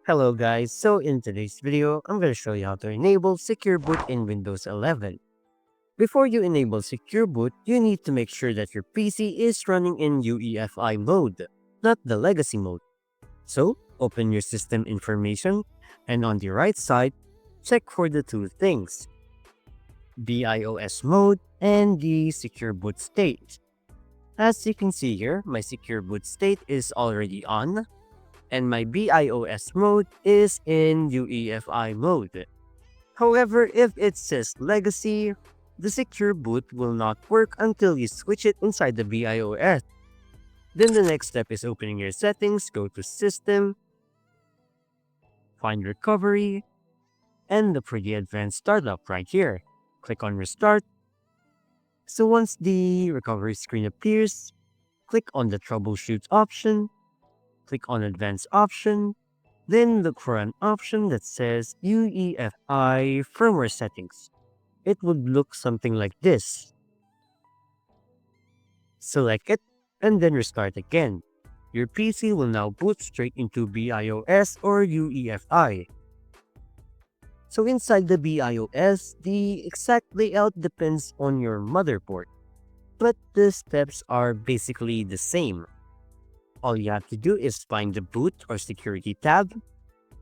Hello guys, so in today's video, I'm going to show you how to enable Secure Boot in Windows 11. Before you enable Secure Boot, you need to make sure that your PC is running in UEFI mode, not the legacy mode. So, open your system information, and on the right side, check for the two things, BIOS mode and the Secure Boot state. As you can see here, my Secure Boot state is already on, and my BIOS mode is in UEFI mode. However, if it says legacy, the secure boot will not work until you switch it inside the BIOS. Then the next step is opening your settings, go to System, find Recovery, and the pretty advanced startup right here. Click on Restart. So once the recovery screen appears, click on the Troubleshoot option, click on Advanced option, then look for an option that says UEFI Firmware Settings. It would look something like this. Select it, and then restart again. Your PC will now boot straight into BIOS or UEFI. So inside the BIOS, the exact layout depends on your motherboard, but the steps are basically the same. All you have to do is find the boot or security tab,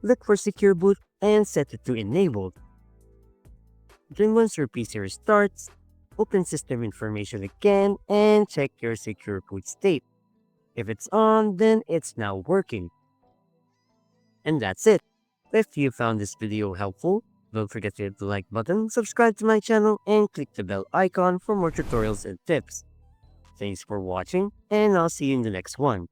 look for Secure Boot, and set it to enabled. Then once your PC restarts, open system information again and check your Secure Boot state. If it's on, then it's now working. And that's it. If you found this video helpful, don't forget to hit the like button, subscribe to my channel, and click the bell icon for more tutorials and tips. Thanks for watching, and I'll see you in the next one.